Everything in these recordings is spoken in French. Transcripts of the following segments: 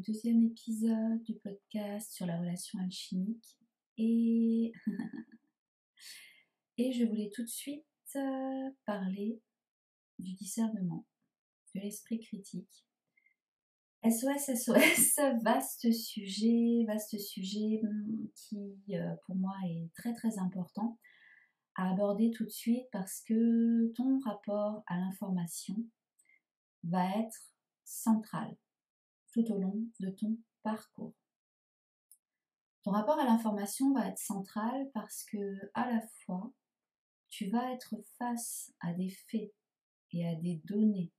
deuxième épisode du podcast sur la relation alchimique et, et je voulais tout de suite parler du discernement, de l'esprit critique. SOS, SOS, vaste sujet qui pour moi est très très important à aborder tout de suite parce que ton rapport à l'information va être central tout au long de ton parcours. Ton rapport à l'information va être central parce que à la fois, tu vas être face à des faits et à des données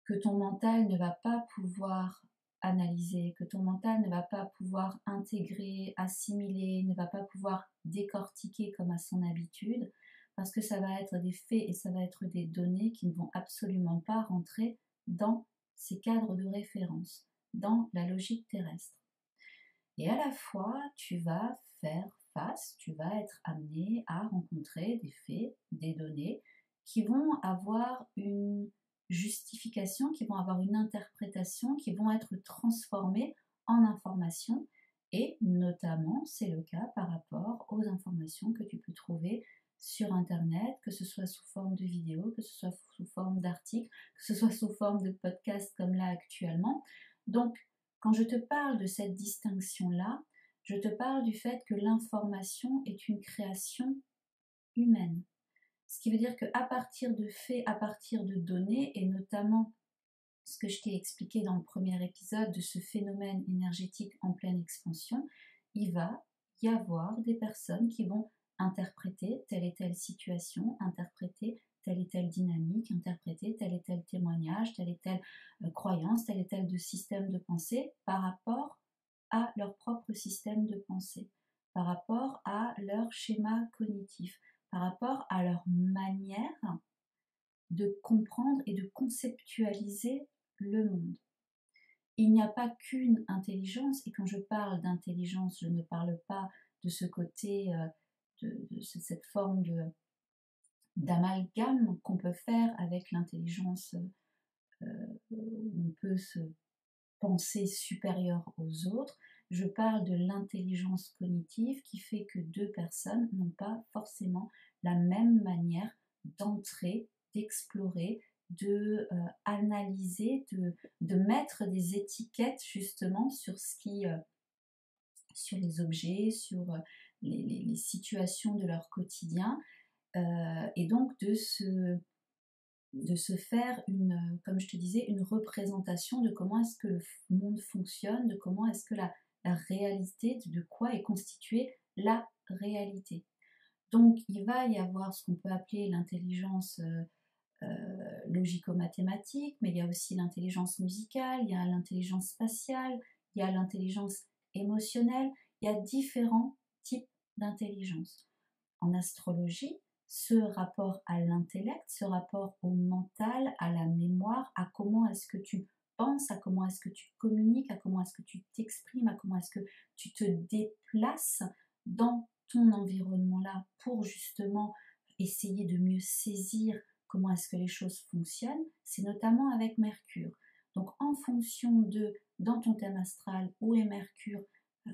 que ton mental ne va pas pouvoir analyser, que ton mental ne va pas pouvoir intégrer, assimiler, ne va pas pouvoir décortiquer comme à son habitude, parce que ça va être des faits et ça va être des données qui ne vont absolument pas rentrer dans ces cadres de référence, dans la logique terrestre. Et à la fois, tu vas faire face, tu vas être amené à rencontrer des faits, des données qui vont avoir une justification, qui vont avoir une interprétation, qui vont être transformées en informations. Et notamment, c'est le cas par rapport aux informations que tu peux trouver sur Internet, que ce soit sous forme de vidéos, que ce soit sous forme d'articles, que ce soit sous forme de podcasts comme là actuellement. Donc, quand je te parle de cette distinction-là, je te parle du fait que l'information est une création humaine. Ce qui veut dire qu'à partir de faits, à partir de données, et notamment ce que je t'ai expliqué dans le premier épisode de ce phénomène énergétique en pleine expansion, il va y avoir des personnes qui vont interpréter telle et telle situation, interpréter telle et telle dynamique, interpréter tel et tel témoignage, telle et telle croyance, tel et tel de système de pensée par rapport à leur propre système de pensée, par rapport à leur schéma cognitif, par rapport à leur manière de comprendre et de conceptualiser le monde. Il n'y a pas qu'une intelligence, et quand je parle d'intelligence, je ne parle pas de ce côté, de cette forme d'amalgame qu'on peut faire avec l'intelligence, où on peut se penser supérieur aux autres. Je parle de l'intelligence cognitive qui fait que deux personnes n'ont pas forcément la même manière d'entrer, d'explorer, de analyser, de mettre des étiquettes justement sur ce qui, sur les objets, sur les situations de leur quotidien, et donc de se faire une, comme je te disais, une représentation de comment est-ce que le monde fonctionne, de comment est-ce que la réalité, de quoi est constituée la réalité. Donc il va y avoir ce qu'on peut appeler l'intelligence logico-mathématique, mais il y a aussi l'intelligence musicale, il y a l'intelligence spatiale, il y a l'intelligence émotionnelle, il y a différents types d'intelligence. En astrologie, ce rapport à l'intellect, ce rapport au mental, à la mémoire, à comment est-ce que tu penses, à comment est-ce que tu communiques, à comment est-ce que tu t'exprimes, à comment est-ce que tu te déplaces dans ton environnement-là pour justement essayer de mieux saisir comment est-ce que les choses fonctionnent, c'est notamment avec Mercure. Donc en fonction de, dans ton thème astral, où est Mercure,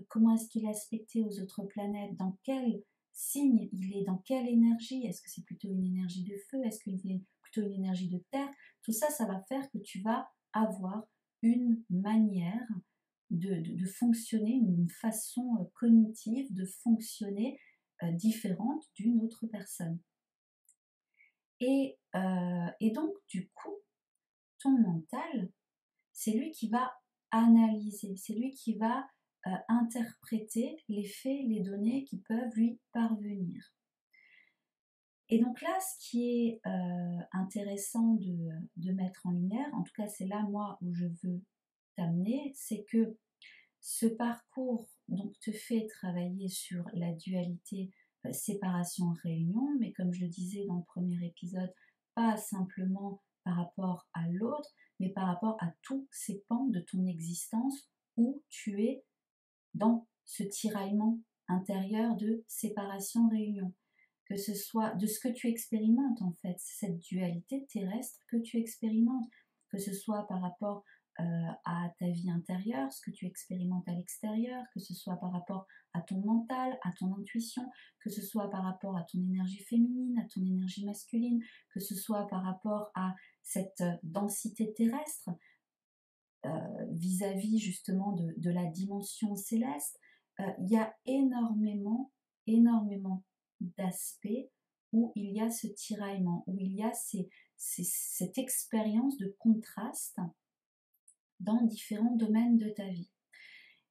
comment est-ce qu'il est aspecté aux autres planètes, dans quel signe il est, dans quelle énergie, est-ce que c'est plutôt une énergie de feu, est-ce que c'est plutôt une énergie de terre, tout ça, ça va faire que tu vas avoir une manière de fonctionner, une façon cognitive de fonctionner différente d'une autre personne. Et donc, du coup, ton mental, c'est lui qui va analyser, c'est lui qui va interpréter les faits, les données qui peuvent lui parvenir. Et donc là, ce qui est intéressant de mettre en lumière, en tout cas c'est là moi où je veux t'amener, c'est que ce parcours donc, te fait travailler sur la dualité séparation-réunion, mais comme je le disais dans le premier épisode, pas simplement par rapport à l'autre, mais par rapport à tous ces pans de ton existence où tu es dans ce tiraillement intérieur de séparation-réunion. Que ce soit de ce que tu expérimentes en fait, cette dualité terrestre que tu expérimentes, que ce soit par rapport à ta vie intérieure, ce que tu expérimentes à l'extérieur, que ce soit par rapport à ton mental, à ton intuition, que ce soit par rapport à ton énergie féminine, à ton énergie masculine, que ce soit par rapport à cette densité terrestre vis-à-vis justement de la dimension céleste. Il y a énormément d'aspects où il y a ce tiraillement, où il y a cette expérience de contraste dans différents domaines de ta vie.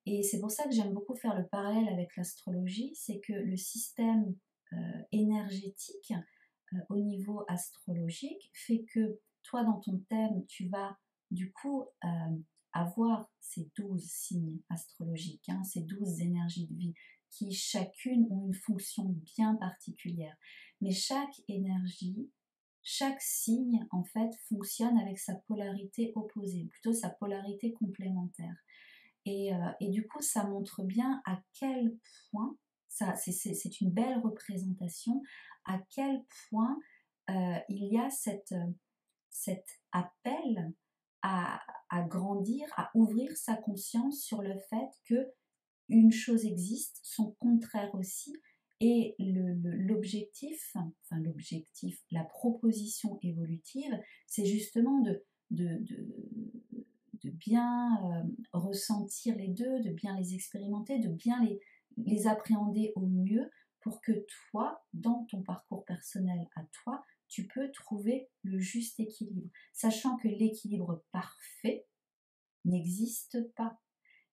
Et c'est pour ça que j'aime beaucoup faire le parallèle avec l'astrologie, c'est que le système énergétique au niveau astrologique fait que toi dans ton thème, tu vas du coup avoir ces 12 signes astrologiques, hein, ces 12 énergies de vie qui chacune ont une fonction bien particulière. Mais chaque énergie, chaque signe en fait fonctionne avec sa polarité opposée, ou plutôt sa polarité complémentaire. Et du coup, ça montre bien à quel point, c'est une belle représentation, à quel point il y a cet appel à grandir, à ouvrir sa conscience sur le fait que une chose existe, son contraire aussi, et l'objectif, la proposition évolutive, c'est justement de bien ressentir les deux, de bien les expérimenter, de bien les appréhender au mieux pour que toi, dans ton parcours personnel à toi, tu peux trouver le juste équilibre, sachant que l'équilibre parfait n'existe pas.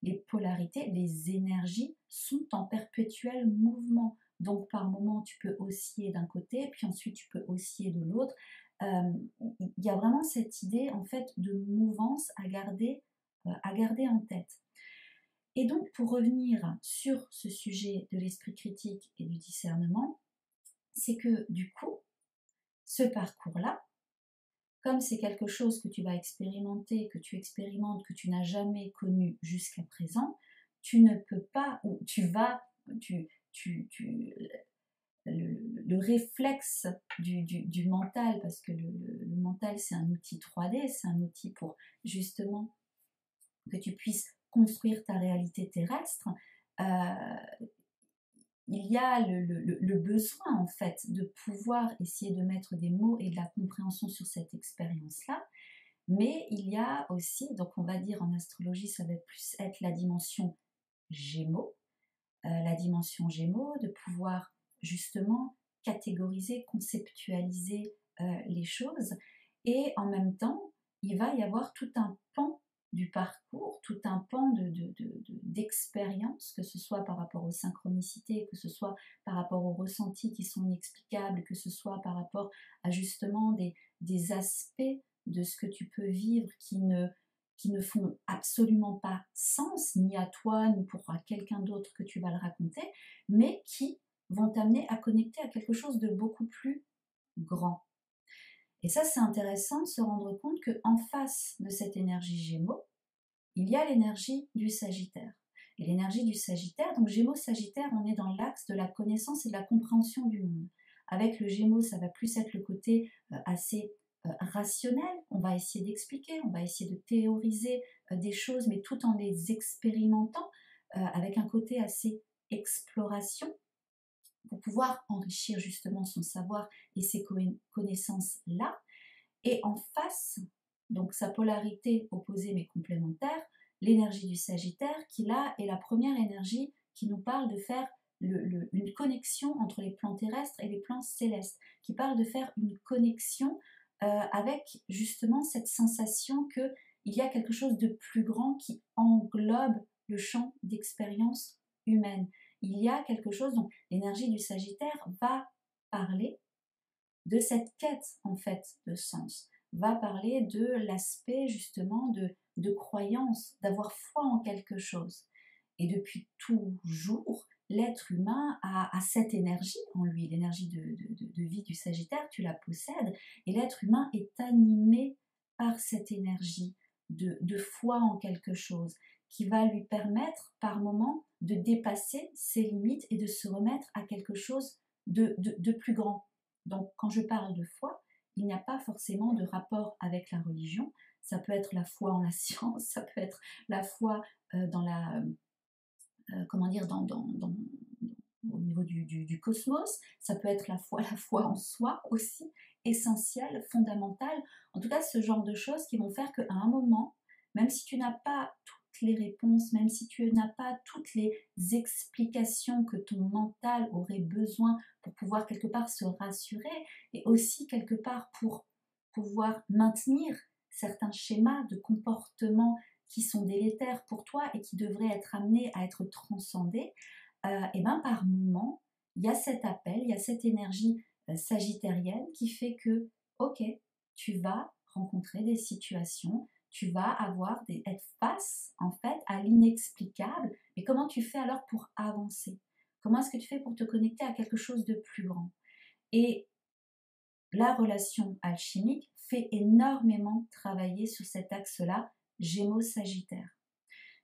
Les polarités, les énergies sont en perpétuel mouvement. Donc par moment, tu peux osciller d'un côté, puis ensuite tu peux osciller de l'autre. Il y a vraiment cette idée en fait de mouvance à garder en tête. Et donc pour revenir sur ce sujet de l'esprit critique et du discernement, c'est que du coup, ce parcours-là, comme c'est quelque chose que tu vas expérimenter, que tu expérimentes, que tu n'as jamais connu jusqu'à présent, tu ne peux pas, ou le réflexe du mental, parce que le mental c'est un outil 3D, c'est un outil pour justement que tu puisses construire ta réalité terrestre, il y a le besoin en fait de pouvoir essayer de mettre des mots et de la compréhension sur cette expérience-là, mais il y a aussi, donc on va dire en astrologie ça va plus être la dimension Gémeaux, de pouvoir justement catégoriser, conceptualiser les choses, et en même temps il va y avoir tout un pan du parcours, tout un pan d'expérience, que ce soit par rapport aux synchronicités, que ce soit par rapport aux ressentis qui sont inexplicables, que ce soit par rapport à justement des aspects de ce que tu peux vivre qui ne font absolument pas sens, ni à toi, ni pour quelqu'un d'autre que tu vas le raconter, mais qui vont t'amener à connecter à quelque chose de beaucoup plus grand. Et ça, c'est intéressant de se rendre compte qu'en face de cette énergie Gémeaux, il y a l'énergie du Sagittaire. Et l'énergie du Sagittaire, donc Gémeaux-Sagittaire, on est dans l'axe de la connaissance et de la compréhension du monde. Avec le Gémeaux, ça va plus être le côté assez rationnel, on va essayer d'expliquer, on va essayer de théoriser des choses, mais tout en les expérimentant, avec un côté assez exploration, pour pouvoir enrichir justement son savoir et ses connaissances-là. Et en face, donc sa polarité opposée mais complémentaire, l'énergie du Sagittaire, qui là est la première énergie qui nous parle de faire une connexion entre les plans terrestres et les plans célestes, qui parle de faire une connexion avec justement cette sensation qu'il y a quelque chose de plus grand qui englobe le champ d'expérience humaine. Il y a quelque chose, donc l'énergie du Sagittaire va parler de cette quête en fait de sens, va parler de l'aspect justement de croyance, d'avoir foi en quelque chose. Et depuis toujours, l'être humain a cette énergie en lui, l'énergie de vie du Sagittaire, tu la possèdes, et l'être humain est animé par cette énergie de foi en quelque chose, qui va lui permettre par moments de dépasser ses limites et de se remettre à quelque chose de plus grand. Donc quand je parle de foi, il n'y a pas forcément de rapport avec la religion, ça peut être la foi en la science, ça peut être la foi dans la, comment dire, au niveau du cosmos, ça peut être la foi en soi aussi, essentielle, fondamentale. En tout cas, ce genre de choses qui vont faire qu'à un moment, même si tu n'as pas toutes les réponses, même si tu n'as pas toutes les explications que ton mental aurait besoin pour pouvoir quelque part se rassurer, et aussi quelque part pour pouvoir maintenir certains schémas de comportement qui sont délétères pour toi et qui devraient être amenés à être transcendés, et ben par moment, il y a cet appel, il y a cette énergie sagittarienne qui fait que, ok, tu vas rencontrer des situations, tu vas être face en fait à l'inexplicable. Mais comment tu fais alors pour avancer? Comment est-ce que tu fais pour te connecter à quelque chose de plus grand? Et la relation alchimique fait énormément travailler sur cet axe-là, Gémeaux-Sagittaire.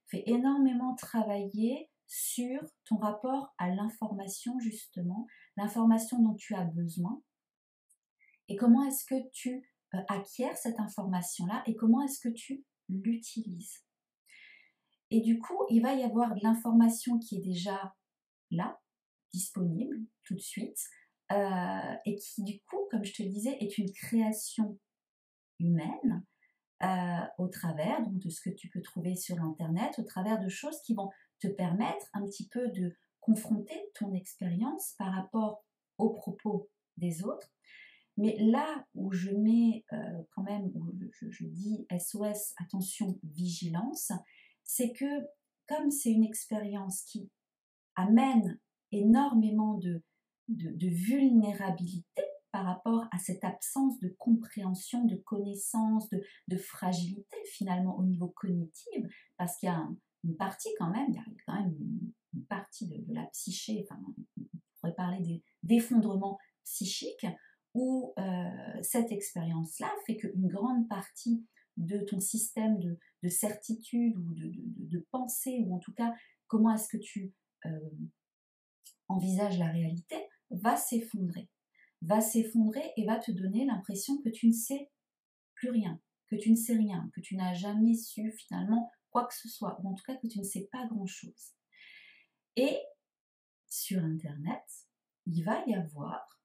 Fait énormément travailler sur ton rapport à l'information, justement, l'information dont tu as besoin, et comment est-ce que tu acquiers cette information-là, et comment est-ce que tu l'utilises. Et du coup, il va y avoir de l'information qui est déjà là, disponible tout de suite, et qui, du coup, comme je te le disais, est une création humaine, au travers donc, de ce que tu peux trouver sur Internet, au travers de choses qui vont te permettre un petit peu de confronter ton expérience par rapport aux propos des autres. Mais là où je mets quand même, où je dis SOS, attention, vigilance, c'est que comme c'est une expérience qui amène énormément de vulnérabilité par rapport à cette absence de compréhension, de connaissance, de fragilité finalement au niveau cognitif, parce qu'il y a une partie quand même, il y a quand même une partie de la psyché, enfin on pourrait parler d'effondrement psychique, où cette expérience-là fait qu'une grande partie de ton système de certitude ou de pensée, ou en tout cas comment est-ce que tu envisages la réalité, va s'effondrer et va te donner l'impression que tu ne sais plus rien, que tu ne sais rien, que tu n'as jamais su finalement quoi que ce soit, ou en tout cas que tu ne sais pas grand-chose. Et sur Internet, il va y avoir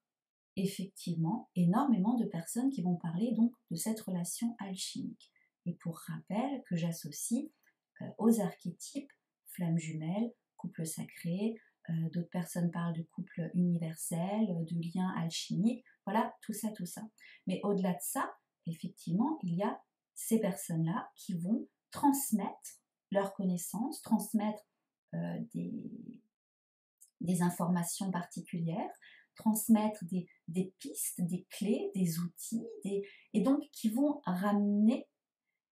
effectivement énormément de personnes qui vont parler donc de cette relation alchimique. Et pour rappel, que j'associe aux archétypes flamme jumelle, couple sacré, d'autres personnes parlent de couple universel, de lien alchimique, voilà, tout ça, tout ça. Mais au-delà de ça, effectivement, il y a ces personnes-là qui vont transmettre leurs connaissances, transmettre des informations particulières, transmettre des pistes, des clés, des outils, et donc qui vont ramener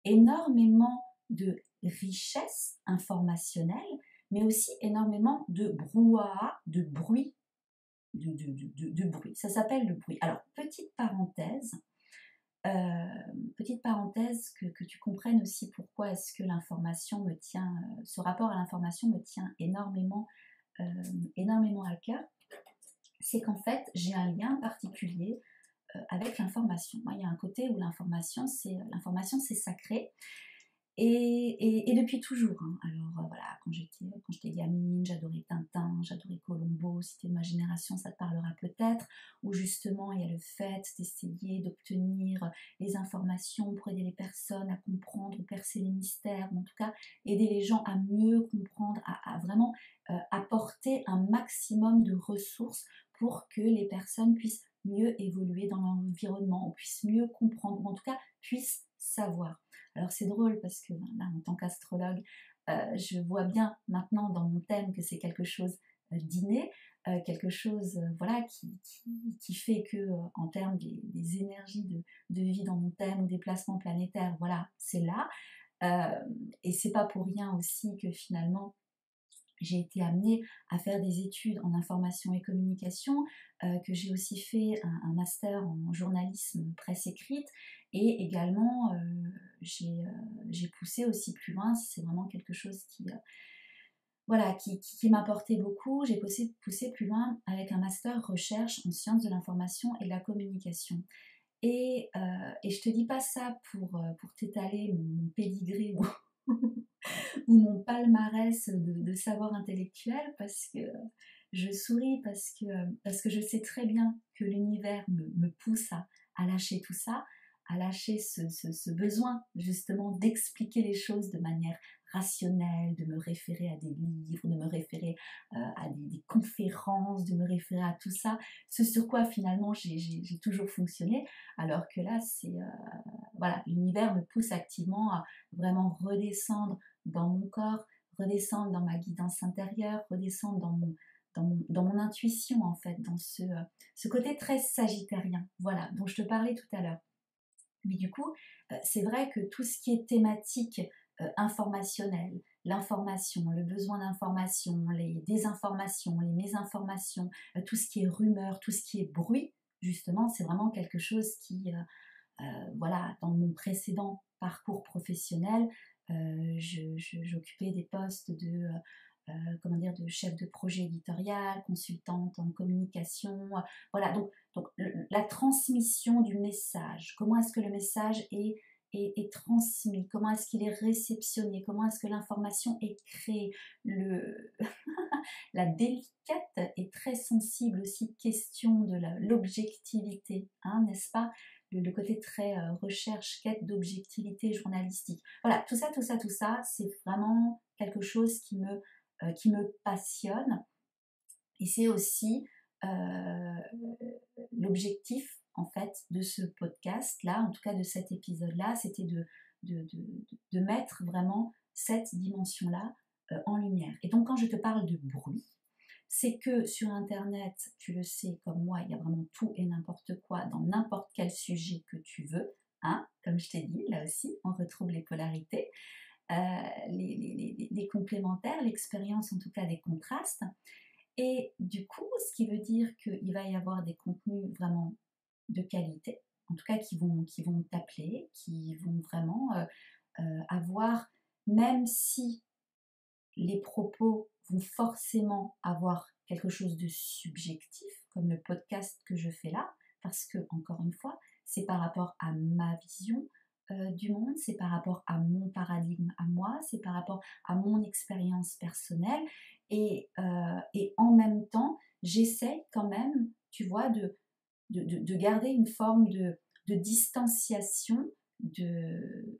énormément de richesse informationnelle, mais aussi énormément de brouhaha, de bruit, de bruit. Ça s'appelle le bruit. Alors, petite parenthèse que tu comprennes aussi pourquoi est-ce que l'information me tient, ce rapport à l'information me tient énormément à cœur, c'est qu'en fait, j'ai un lien particulier avec l'information. Moi, il y a un côté où l'information, c'est sacré. Et depuis toujours. Hein. Alors voilà, quand j'étais gamine, j'adorais Tintin, j'adorais Colombo. Si tu es de ma génération, ça te parlera peut-être. Où justement, il y a le fait d'essayer d'obtenir les informations pour aider les personnes à comprendre, ou percer les mystères, ou en tout cas aider les gens à mieux comprendre, à vraiment apporter un maximum de ressources pour que les personnes puissent mieux évoluer dans l'environnement, ou puissent mieux comprendre, ou en tout cas puissent savoir. Alors c'est drôle parce que là, en tant qu'astrologue, je vois bien maintenant dans mon thème que c'est quelque chose d'inné, quelque chose voilà, qui fait que en termes des énergies de vie dans mon thème, ou des placements planétaires, voilà, c'est là. Et c'est pas pour rien aussi que finalement j'ai été amenée à faire des études en information et communication, que j'ai aussi fait un master en journalisme presse écrite, et également j'ai poussé aussi plus loin, c'est vraiment quelque chose voilà, qui m'apportait beaucoup. J'ai poussé plus loin avec un master recherche en sciences de l'information et de la communication. Et je te dis pas ça pour t'étaler mon pédigré ou mon palmarès de savoir intellectuel, parce que je souris, parce que je sais très bien que l'univers me pousse à lâcher tout ça, à lâcher ce besoin justement d'expliquer les choses de manière rationnelle, de me référer à des livres, de me référer à des conférences, de me référer à tout ça, ce sur quoi finalement j'ai toujours fonctionné, alors que là, voilà, l'univers me pousse activement à vraiment redescendre dans mon corps, redescendre dans ma guidance intérieure, redescendre dans mon intuition en fait, dans ce côté très sagittérien, voilà, dont je te parlais tout à l'heure. Mais du coup, c'est vrai que tout ce qui est thématique informationnelle, l'information, le besoin d'information, les désinformations, les mésinformations, tout ce qui est rumeur, tout ce qui est bruit, justement, c'est vraiment quelque chose qui, voilà, dans mon précédent parcours professionnel, j'occupais des postes comment dire, de chef de projet éditorial, consultante en communication, voilà, donc la transmission du message, comment est-ce que le message est transmis, comment est-ce qu'il est réceptionné, comment est-ce que l'information est créée, la délicate et très sensible aussi question de l'objectivité, hein, n'est-ce pas, le côté très recherche, quête d'objectivité journalistique. Voilà, tout ça, c'est vraiment quelque chose qui me passionne. Et c'est aussi l'objectif, en fait, de ce podcast-là, en tout cas de cet épisode-là, c'était de mettre vraiment cette dimension-là en lumière. Et donc, quand je te parle de bruit, c'est que sur Internet, tu le sais comme moi, il y a vraiment tout et n'importe quoi dans n'importe quel sujet que tu veux. Hein, comme je t'ai dit, là aussi, on retrouve les polarités, les complémentaires, l'expérience en tout cas des contrastes. Et du coup, ce qui veut dire qu'il va y avoir des contenus vraiment de qualité, en tout cas qui vont t'appeler, qui vont vraiment avoir, même si les propos vont forcément avoir quelque chose de subjectif, comme le podcast que je fais là, parce que, encore une fois, c'est par rapport à ma vision du monde, c'est par rapport à mon paradigme à moi, c'est par rapport à mon expérience personnelle, et en même temps, j'essaie quand même, tu vois, de garder une forme de distanciation, euh,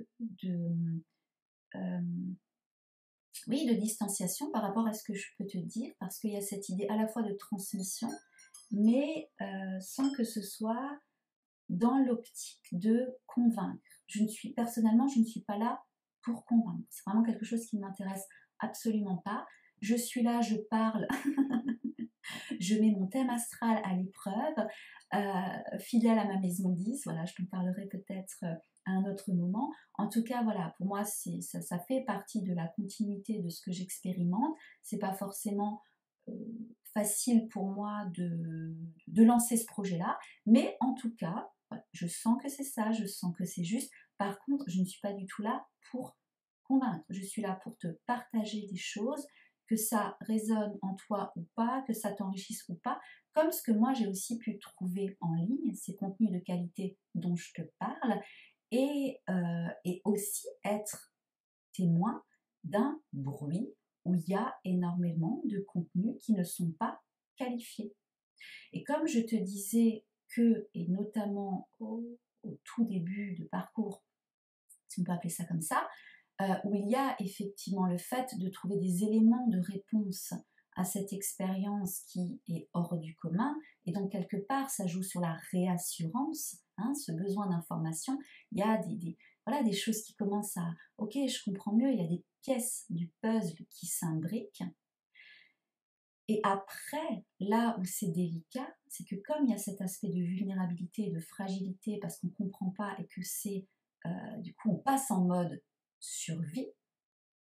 oui, de distanciation par rapport à ce que je peux te dire, parce qu'il y a cette idée à la fois de transmission, mais sans que ce soit dans l'optique de convaincre. Personnellement, je ne suis pas là pour convaincre. C'est vraiment quelque chose qui ne m'intéresse absolument pas. Je suis là, je parle, je mets mon thème astral à l'épreuve, fidèle à ma maison 10, voilà, je t'en parlerai peut-être à un autre moment. En tout cas, voilà, pour moi, ça fait partie de la continuité de ce que j'expérimente. C'est pas forcément facile pour moi de lancer ce projet-là, mais en tout cas, voilà, je sens que c'est ça, je sens que c'est juste. Par contre, je ne suis pas du tout là pour convaincre, je suis là pour te partager des choses, que ça résonne en toi ou pas, que ça t'enrichisse ou pas, comme ce que moi j'ai aussi pu trouver en ligne, ces contenus de qualité dont je te parle, et aussi être témoin d'un bruit où il y a énormément de contenus qui ne sont pas qualifiés. Et comme je te disais que, et notamment au tout début de parcours, si on peut appeler ça comme ça, où il y a effectivement le fait de trouver des éléments de réponse à cette expérience qui est hors du commun, et donc quelque part ça joue sur la réassurance, hein, ce besoin d'information. Il y a voilà, des choses qui commencent à, ok, je comprends mieux, il y a des pièces du puzzle qui s'imbriquent. Et après, là où c'est délicat, c'est que comme il y a cet aspect de vulnérabilité, de fragilité, parce qu'on ne comprend pas et que c'est, du coup, on passe en mode survie,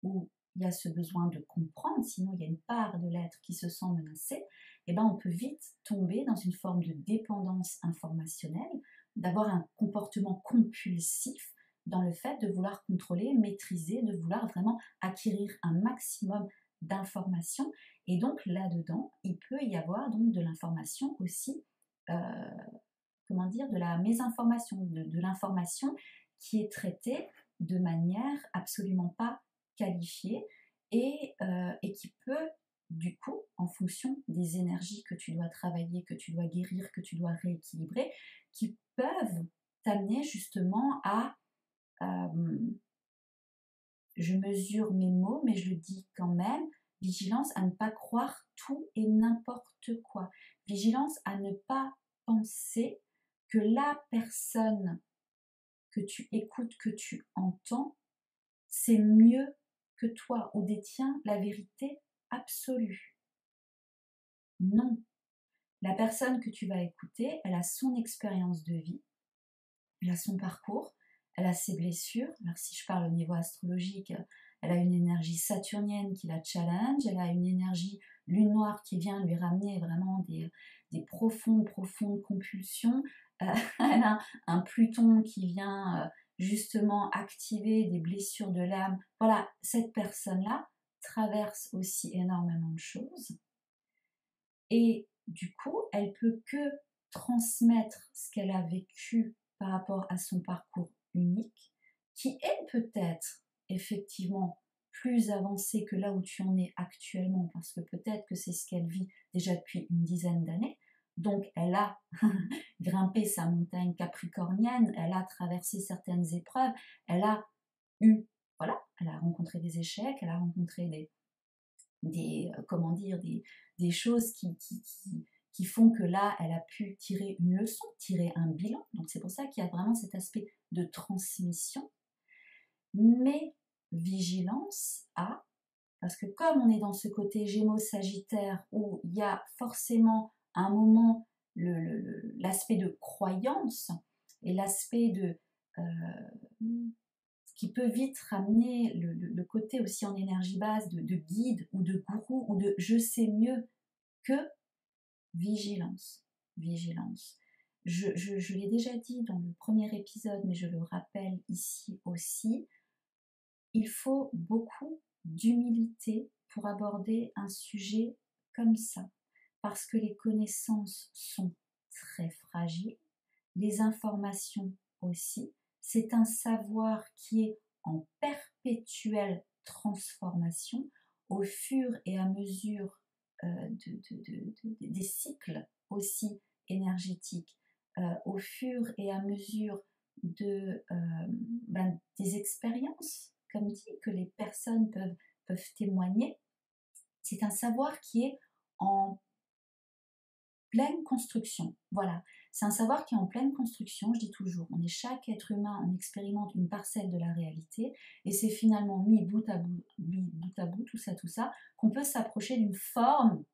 où il y a ce besoin de comprendre, sinon il y a une part de l'être qui se sent menacée, et ben on peut vite tomber dans une forme de dépendance informationnelle, d'avoir un comportement compulsif dans le fait de vouloir contrôler, maîtriser, de vouloir vraiment acquérir un maximum d'informations. Et donc là-dedans, il peut y avoir donc de l'information aussi, comment dire, de la mésinformation, de l'information qui est traitée de manière absolument pas qualifiée et qui peut, du coup, en fonction des énergies que tu dois travailler, que tu dois guérir, que tu dois rééquilibrer, qui peuvent t'amener justement à je mesure mes mots, mais je le dis quand même, vigilance à ne pas croire tout et n'importe quoi. Vigilance à ne pas penser que la personne que tu écoutes, que tu entends, c'est mieux que toi ou détient la vérité absolue. Non. La personne que tu vas écouter, elle a son expérience de vie, elle a son parcours, elle a ses blessures. Alors si je parle au niveau astrologique, elle a une énergie saturnienne qui la challenge, elle a une énergie lune noire qui vient lui ramener vraiment des profondes compulsions. Elle a un Pluton qui vient justement activer des blessures de l'âme. Voilà, cette personne-là traverse aussi énormément de choses. Et du coup, elle peut que transmettre ce qu'elle a vécu par rapport à son parcours unique, qui est peut-être effectivement plus avancé que là où tu en es actuellement, parce que peut-être que c'est ce qu'elle vit déjà depuis une dizaine d'années. Donc elle a grimpé sa montagne capricornienne, elle a traversé certaines épreuves, elle a eu, voilà, elle a rencontré des échecs, elle a rencontré des choses qui font que là, elle a pu tirer une leçon, tirer un bilan. Donc c'est pour ça qu'il y a vraiment cet aspect de transmission. Mais vigilance à, parce que comme on est dans ce côté Gémeaux-Sagittaire où il y a forcément à un moment l'aspect de croyance et l'aspect de... qui peut vite ramener le côté aussi en énergie basse de guide ou de gourou ou de je sais mieux que vigilance. Vigilance. Je l'ai déjà dit dans le premier épisode, mais je le rappelle ici aussi, il faut beaucoup d'humilité pour aborder un sujet comme ça, parce que les connaissances sont très fragiles, les informations aussi. C'est un savoir qui est en perpétuelle transformation au fur et à mesure des cycles aussi énergétiques, au fur et à mesure des expériences, comme dit, que les personnes peuvent témoigner. C'est un savoir qui est en pleine construction. Voilà, c'est un savoir qui est en pleine construction, je dis toujours. On est chaque être humain, on expérimente une parcelle de la réalité et c'est finalement mis bout à bout, tout ça, qu'on peut s'approcher d'une forme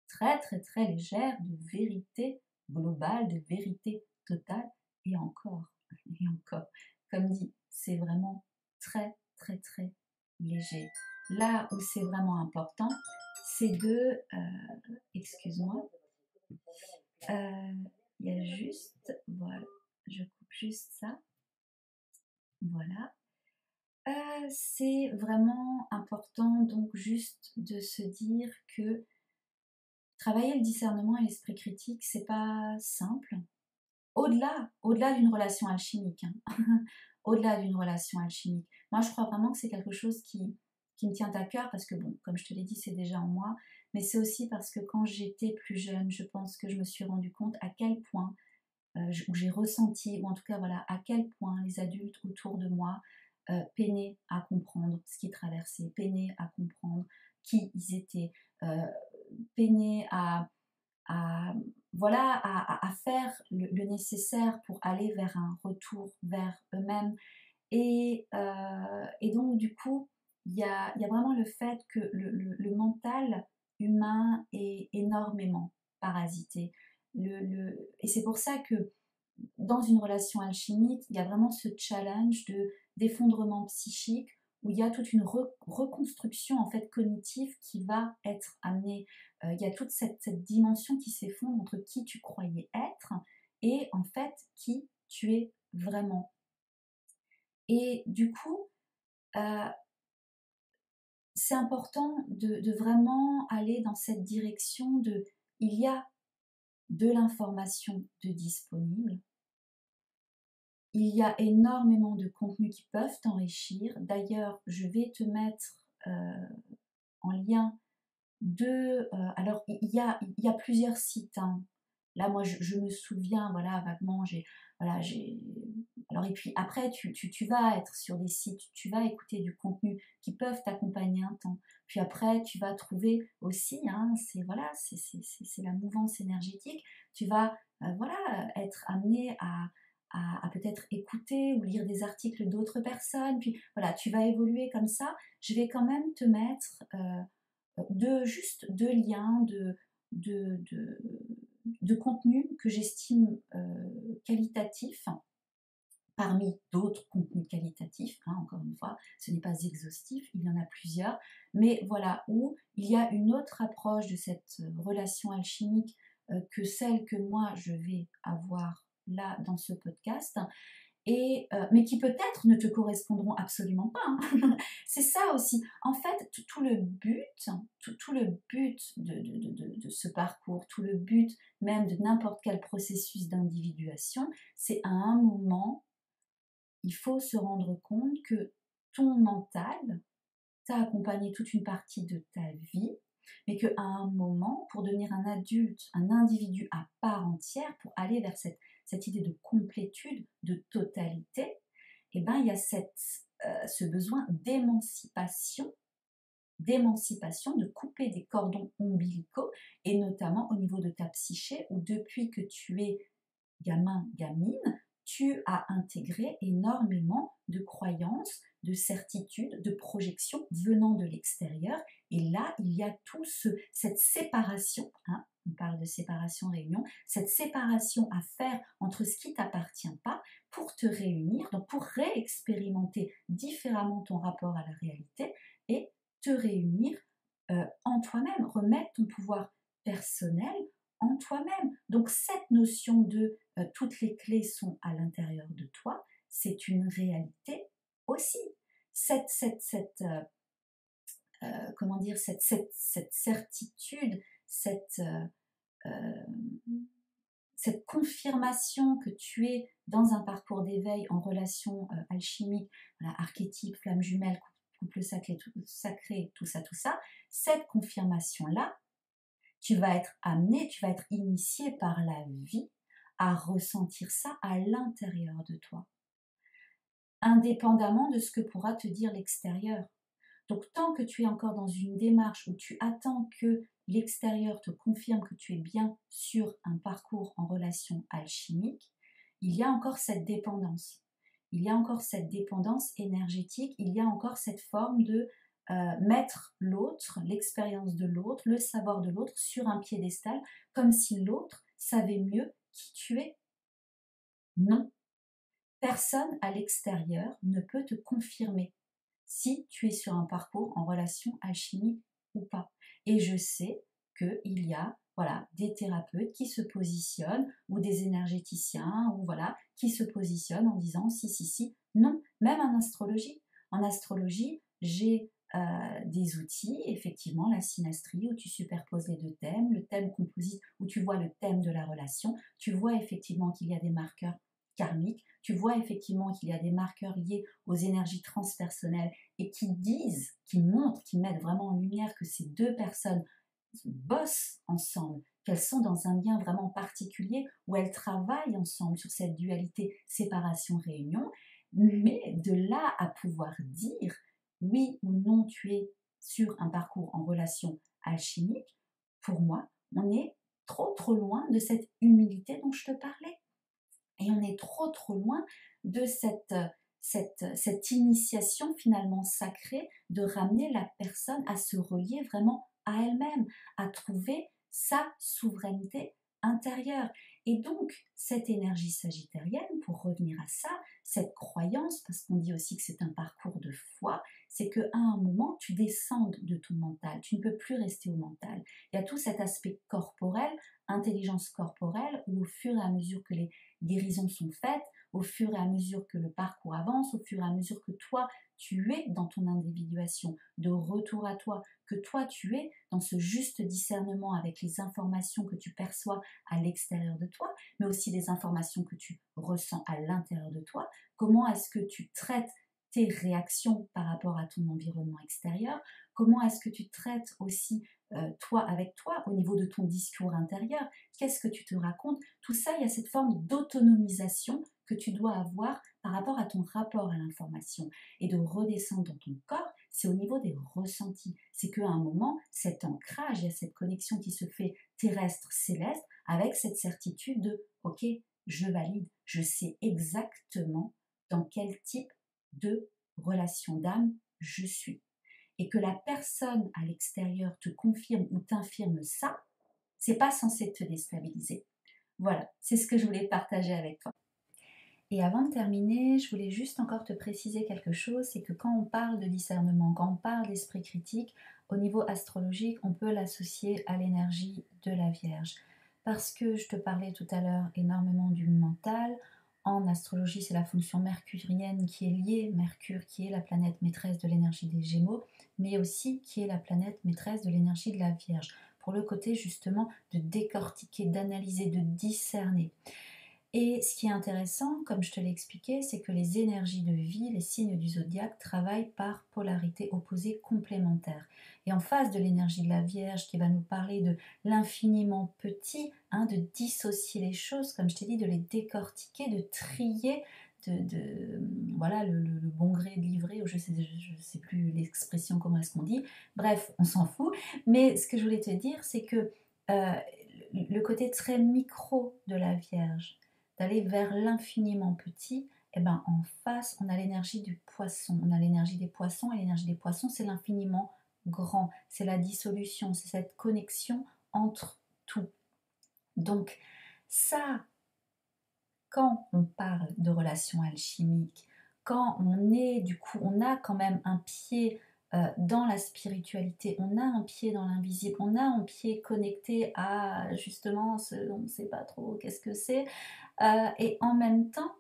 très légère de vérité globale, de vérité totale et encore. Comme dit, c'est vraiment très léger. Là où c'est vraiment important, c'est de... excuse-moi. Il y a juste... Voilà, je coupe juste ça. Voilà. C'est vraiment important donc juste de se dire que travailler le discernement et l'esprit critique, c'est pas simple. Au-delà d'une relation alchimique. Au-delà d'une relation alchimique. Moi, je crois vraiment que c'est quelque chose qui me tient à cœur parce que, bon, comme je te l'ai dit, c'est déjà en moi, mais c'est aussi parce que quand j'étais plus jeune, je pense que je me suis rendu compte à quel point, où j'ai ressenti, ou en tout cas, voilà, à quel point les adultes autour de moi peinaient à comprendre ce qu'ils traversaient, peinaient à comprendre qui ils étaient, peinaient à faire le nécessaire pour aller vers un retour vers eux-mêmes. Et donc, du coup, il y a vraiment le fait que le mental humain est énormément parasité. Et c'est pour ça que dans une relation alchimique, il y a vraiment ce challenge d'effondrement psychique où il y a toute une reconstruction en fait cognitive qui va être amenée. Il y a toute cette dimension qui s'effondre entre qui tu croyais être et en fait qui tu es vraiment. Et du coup, c'est important de vraiment aller dans cette direction il y a de l'information de disponible, il y a énormément de contenus qui peuvent t'enrichir. D'ailleurs, je vais te mettre en lien alors il y a plusieurs sites, hein. Là, moi, je me souviens, voilà, vaguement, voilà, alors et puis après, tu vas être sur des sites, tu vas écouter du contenu qui peuvent t'accompagner un temps. Puis après, tu vas trouver aussi, hein, c'est la mouvance énergétique. Tu vas, voilà, être amené à peut-être écouter ou lire des articles d'autres personnes. Puis voilà, tu vas évoluer comme ça. Je vais quand même te mettre juste deux liens de, de, de contenu que j'estime qualitatif, parmi d'autres contenus qualitatifs, hein, encore une fois, ce n'est pas exhaustif, il y en a plusieurs, mais voilà, où il y a une autre approche de cette relation alchimique que celle que moi je vais avoir là dans ce podcast, mais qui peut-être ne te correspondront absolument pas, hein. C'est ça aussi. En fait, tout le but, tout le but de ce parcours, tout le but même de n'importe quel processus d'individuation, c'est à un moment, il faut se rendre compte que ton mental t'a accompagné toute une partie de ta vie, mais qu'à un moment, pour devenir un adulte, un individu à part entière, pour aller vers cette idée de complétude, de totalité, eh ben, il y a ce besoin d'émancipation, de couper des cordons ombilicaux, et notamment au niveau de ta psyché, où depuis que tu es gamin, gamine, tu as intégré énormément de croyances, de certitudes, de projections venant de l'extérieur. Et là, il y a cette séparation, hein, on parle de séparation-réunion, cette séparation à faire entre ce qui ne t'appartient pas pour te réunir, donc pour réexpérimenter différemment ton rapport à la réalité et te réunir en toi-même, remettre ton pouvoir personnel en toi-même. Donc cette notion de toutes les clés sont à l'intérieur de toi, c'est une réalité aussi. Comment dire, cette certitude, euh, cette confirmation que tu es dans un parcours d'éveil en relation alchimique, voilà, archétype, flamme jumelle, couple sacré, tout ça, cette confirmation-là, tu vas être amené, tu vas être initié par la vie à ressentir ça à l'intérieur de toi, indépendamment de ce que pourra te dire l'extérieur. Donc tant que tu es encore dans une démarche où tu attends que l'extérieur te confirme que tu es bien sur un parcours en relation alchimique, il y a encore cette dépendance. Il y a encore cette dépendance énergétique, il y a encore cette forme de mettre l'autre, l'expérience de l'autre, le savoir de l'autre sur un piédestal, comme si l'autre savait mieux qui tu es. Non, personne à l'extérieur ne peut te confirmer si tu es sur un parcours en relation alchimique ou pas. Et je sais qu'il y a voilà, des thérapeutes qui se positionnent ou des énergéticiens ou voilà, qui se positionnent en disant si, non, même en astrologie. En astrologie, j'ai des outils, effectivement, la synastrie où tu superposes les deux thèmes, le thème composite où tu vois le thème de la relation, tu vois effectivement qu'il y a des marqueurs karmiques, tu vois effectivement qu'il y a des marqueurs liés aux énergies transpersonnelles et qui montrent, qui mettent vraiment en lumière que ces deux personnes bossent ensemble, qu'elles sont dans un lien vraiment particulier où elles travaillent ensemble sur cette dualité séparation-réunion, mais de là à pouvoir dire oui ou non tu es sur un parcours en relation alchimique, pour moi, on est trop loin de cette humilité dont je te parlais. Et on est trop loin de cette initiation finalement sacrée de ramener la personne à se relier vraiment à elle-même, à trouver sa souveraineté intérieure. Et donc, cette énergie sagittarienne, pour revenir à ça, cette croyance, parce qu'on dit aussi que c'est un parcours de foi, c'est qu'à un moment, tu descendes de ton mental, tu ne peux plus rester au mental. Il y a tout cet aspect corporel, intelligence corporelle, où au fur et à mesure que les guérisons sont faites, au fur et à mesure que le parcours avance, au fur et à mesure que toi, tu es dans ton individuation, de retour à toi, que toi, tu es dans ce juste discernement avec les informations que tu perçois à l'extérieur de toi, mais aussi les informations que tu ressens à l'intérieur de toi. Comment est-ce que tu traites tes réactions par rapport à ton environnement extérieur? Comment est-ce que tu traites aussi toi avec toi au niveau de ton discours intérieur? Qu'est-ce que tu te racontes? Tout ça, il y a cette forme d'autonomisation que tu dois avoir par rapport à ton rapport à l'information et de redescendre dans ton corps, c'est au niveau des ressentis. C'est qu'à un moment, cet ancrage, il y a cette connexion qui se fait terrestre-céleste avec cette certitude de OK, je valide, je sais exactement dans quel type de relation d'âme je suis. Et que la personne à l'extérieur te confirme ou t'infirme ça, c'est pas censé te déstabiliser. Voilà, c'est ce que je voulais partager avec toi. Et avant de terminer, je voulais juste encore te préciser quelque chose, c'est que quand on parle de discernement, quand on parle d'esprit critique, au niveau astrologique, on peut l'associer à l'énergie de la Vierge. Parce que je te parlais tout à l'heure énormément du mental, en astrologie, c'est la fonction mercurienne qui est liée, Mercure qui est la planète maîtresse de l'énergie des Gémeaux, mais aussi qui est la planète maîtresse de l'énergie de la Vierge, pour le côté justement de décortiquer, d'analyser, de discerner. Et ce qui est intéressant, comme je te l'ai expliqué, c'est que les énergies de vie, les signes du zodiaque, travaillent par polarité opposée complémentaire. Et en face de l'énergie de la Vierge qui va nous parler de l'infiniment petit, de dissocier les choses, comme je t'ai dit, de les décortiquer, de trier, voilà, le bon gré de livret, ou je sais plus l'expression, comment est-ce qu'on dit. Bref, on s'en fout. Mais ce que je voulais te dire, c'est que le côté très micro de la Vierge, d'aller vers l'infiniment petit, et ben en face, on a l'énergie du poisson. On a l'énergie des poissons, et l'énergie des poissons, c'est l'infiniment grand. C'est la dissolution, c'est cette connexion entre tout. Donc ça, quand on parle de relations alchimiques, quand on est, du coup, on a quand même un pied dans la spiritualité, on a un pied dans l'invisible, on a un pied connecté à justement on ne sait pas trop qu'est-ce que c'est, et en même temps,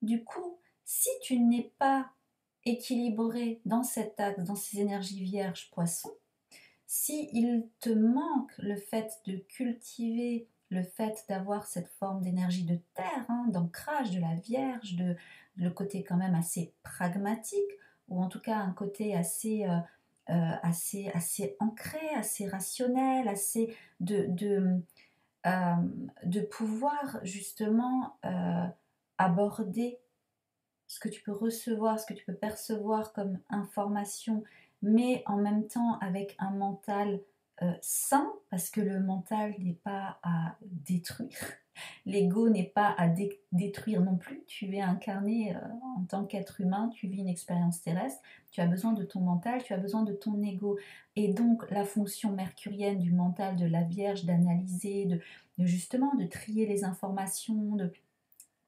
du coup, si tu n'es pas équilibré dans cet axe, dans ces énergies vierges poissons, si il te manque le fait de cultiver, le fait d'avoir cette forme d'énergie de terre, d'ancrage de la Vierge, le côté quand même assez pragmatique, ou en tout cas un côté assez ancré, assez rationnel, assez de pouvoir justement aborder ce que tu peux recevoir, ce que tu peux percevoir comme information, mais en même temps avec un mental sain, parce que le mental n'est pas à détruire, l'ego n'est pas à détruire non plus, tu es incarné en tant qu'être humain, tu vis une expérience terrestre, tu as besoin de ton mental, tu as besoin de ton ego, et donc la fonction mercurienne du mental de la Vierge, d'analyser, de justement de trier les informations, de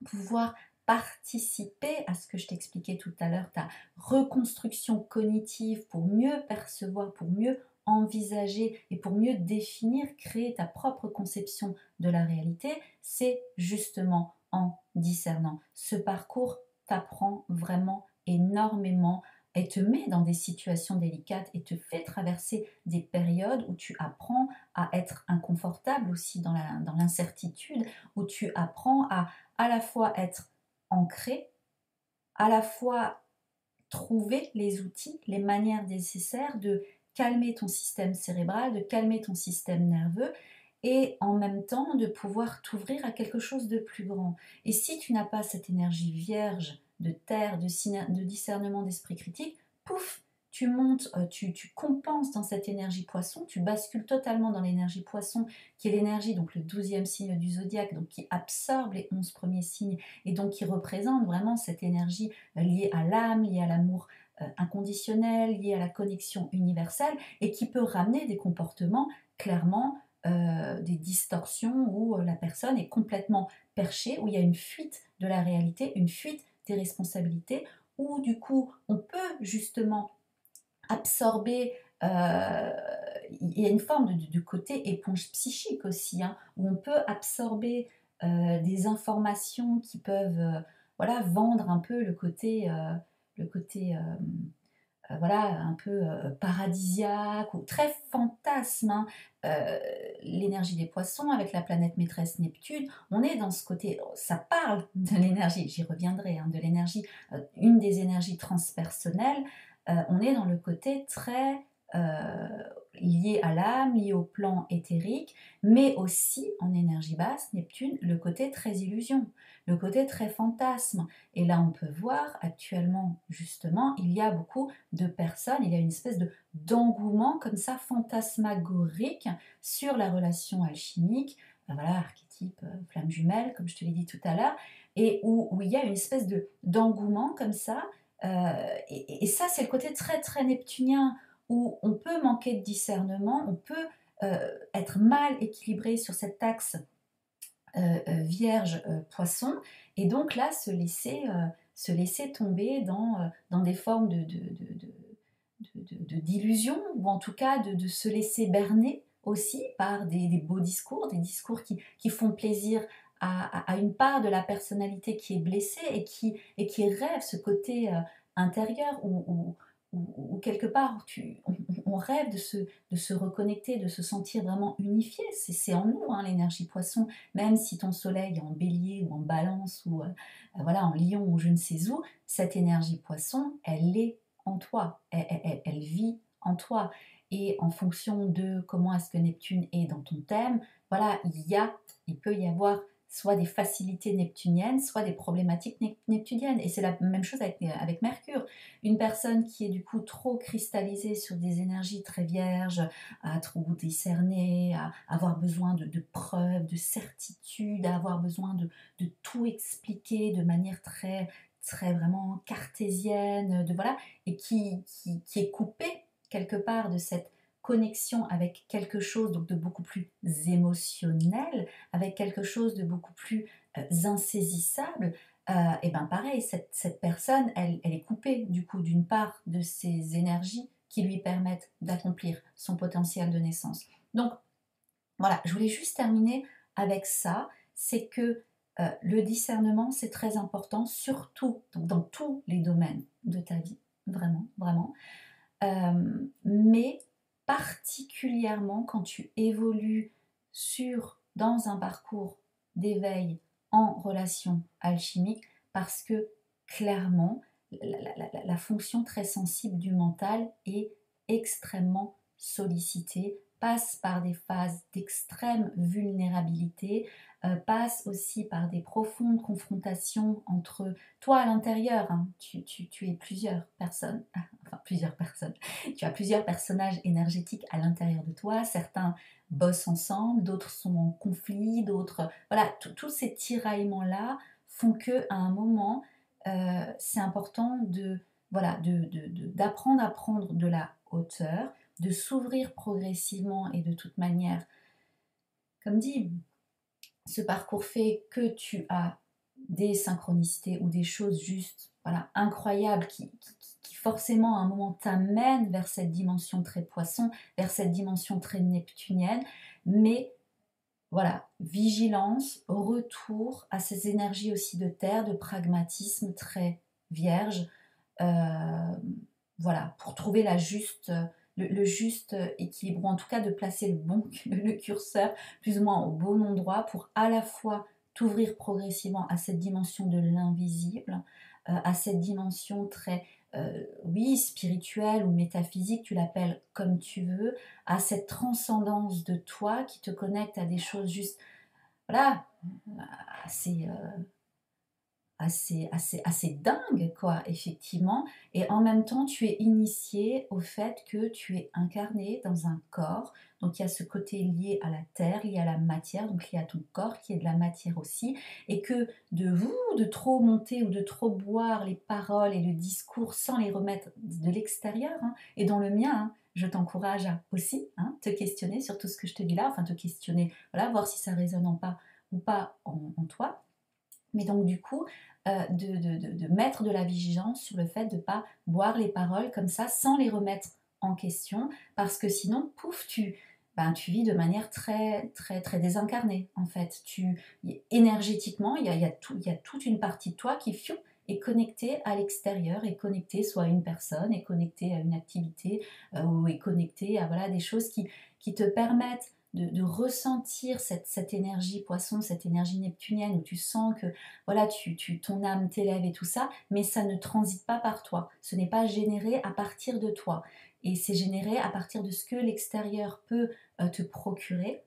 pouvoir participer à ce que je t'expliquais tout à l'heure, ta reconstruction cognitive pour mieux percevoir, pour mieux envisager et pour mieux définir, créer ta propre conception de la réalité, c'est justement en discernant. Ce parcours t'apprend vraiment énormément et te met dans des situations délicates et te fait traverser des périodes où tu apprends à être inconfortable aussi dans l'incertitude, où tu apprends à la fois être ancré, à la fois trouver les outils, les manières nécessaires de calmer ton système cérébral, de calmer ton système nerveux et en même temps de pouvoir t'ouvrir à quelque chose de plus grand. Et si tu n'as pas cette énergie vierge de terre, de discernement d'esprit critique, pouf, tu montes, tu compenses dans cette énergie poisson, tu bascules totalement dans l'énergie poisson, qui est l'énergie, donc le 12e signe du zodiaque, donc qui absorbe les 11 premiers signes, et donc qui représente vraiment cette énergie liée à l'âme, liée à l'amour inconditionnel, liée à la connexion universelle, et qui peut ramener des comportements clairement des distorsions où la personne est complètement perchée, où il y a une fuite de la réalité, une fuite des responsabilités, où du coup on peut justement absorber, il y a une forme de côté éponge psychique aussi, où on peut absorber des informations qui peuvent voilà, vendre un peu le côté voilà, un peu paradisiaque ou très fantasme, hein. L'énergie des poissons avec la planète maîtresse Neptune, on est dans ce côté, ça parle de l'énergie, j'y reviendrai, hein, de l'énergie, une des énergies transpersonnelles, on est dans le côté très lié à l'âme, lié au plan éthérique, mais aussi en énergie basse, Neptune, le côté très illusion, le côté très fantasme. Et là, on peut voir actuellement, justement, il y a beaucoup de personnes, il y a une espèce d'engouement comme ça, fantasmagorique sur la relation alchimique, voilà, archétype flamme jumelle, comme je te l'ai dit tout à l'heure, et où il y a une espèce d'engouement comme ça, et ça, c'est le côté très très neptunien, où on peut manquer de discernement, on peut être mal équilibré sur cet axe vierge poisson, et donc là se laisser tomber dans des formes d'illusion, ou en tout cas de se laisser berner aussi par des beaux discours, des discours qui font plaisir à une part de la personnalité qui est blessée et qui rêve ce côté intérieur où quelque part on rêve de se reconnecter, de se sentir vraiment unifié. C'est en nous, hein, l'énergie poisson, même si ton soleil est en bélier ou en balance ou voilà, en lion ou je ne sais où, cette énergie poisson, elle est en toi, elle vit en toi. Et en fonction de comment est-ce que Neptune est dans ton thème, voilà, il peut y avoir soit des facilités neptuniennes, soit des problématiques neptuniennes. Et c'est la même chose avec Mercure. Une personne qui est du coup trop cristallisée sur des énergies très vierges, à trop discerner, à avoir besoin de preuves, de certitudes, à avoir besoin de tout expliquer de manière très très vraiment cartésienne, voilà, et qui est coupée quelque part de cette connexion avec quelque chose donc de beaucoup plus émotionnel, avec quelque chose de beaucoup plus insaisissable, et ben pareil, cette personne, elle est coupée du coup d'une part de ces énergies qui lui permettent d'accomplir son potentiel de naissance. Donc voilà, je voulais juste terminer avec ça, c'est que le discernement, c'est très important, surtout donc, dans tous les domaines de ta vie, vraiment, vraiment. Mais particulièrement quand tu évolues dans un parcours d'éveil en relation alchimique, parce que clairement, la fonction très sensible du mental est extrêmement sollicitée, passe par des phases d'extrême vulnérabilité, passe aussi par des profondes confrontations entre toi à l'intérieur, hein, tu es plusieurs personnes, enfin plusieurs personnes, tu as plusieurs personnages énergétiques à l'intérieur de toi, certains bossent ensemble, d'autres sont en conflit, d'autres, voilà, tous ces tiraillements-là font que à un moment, c'est important voilà, d'apprendre à prendre de la hauteur, de s'ouvrir progressivement et de toute manière, comme dit, ce parcours fait que tu as des synchronicités ou des choses juste voilà, incroyables qui forcément à un moment t'amènent vers cette dimension très poisson, vers cette dimension très neptunienne, mais voilà, vigilance, retour à ces énergies aussi de terre, de pragmatisme très vierge, euh, voilà, pour trouver le juste équilibre, ou en tout cas de placer le curseur plus ou moins au bon endroit pour à la fois t'ouvrir progressivement à cette dimension de l'invisible, à cette dimension très, oui, spirituelle ou métaphysique, tu l'appelles comme tu veux, à cette transcendance de toi qui te connecte à des choses juste, voilà, assez assez dingue, quoi, effectivement. Et en même temps, tu es initié au fait que tu es incarné dans un corps. Donc, il y a ce côté lié à la terre, lié à la matière, donc lié à ton corps, qui est de la matière aussi. Et que de trop monter ou de trop boire les paroles et le discours sans les remettre de l'extérieur, hein, et dans le mien, hein, je t'encourage à aussi te questionner sur tout ce que je te dis là, enfin te questionner, voilà, voir si ça résonne ou pas en toi. Mais donc du coup, de mettre de la vigilance sur le fait de ne pas boire les paroles comme ça sans les remettre en question, parce que sinon, pouf, ben, tu vis de manière très, très, très désincarnée, en fait. Énergétiquement, il y a toute une partie de toi qui fiou, est connectée à l'extérieur, est connectée soit à une personne, est connectée à une activité, ou est connectée à voilà, des choses qui te permettent de ressentir cette énergie poisson, cette énergie neptunienne où tu sens que voilà, ton âme t'élève et tout ça, mais ça ne transite pas par toi. Ce n'est pas généré à partir de toi. Et c'est généré à partir de ce que l'extérieur peut te procurer.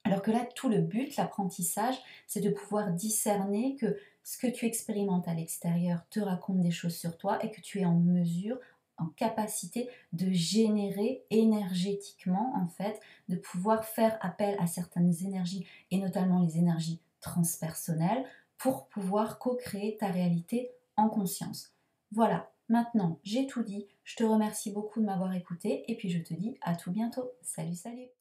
Alors que là, tout le but, l'apprentissage, c'est de pouvoir discerner que ce que tu expérimentes à l'extérieur te raconte des choses sur toi et que tu es en mesure, en capacité de générer énergétiquement, en fait, de pouvoir faire appel à certaines énergies et notamment les énergies transpersonnelles pour pouvoir co-créer ta réalité en conscience. Voilà, maintenant j'ai tout dit. Je te remercie beaucoup de m'avoir écouté et puis je te dis à tout bientôt. Salut, salut!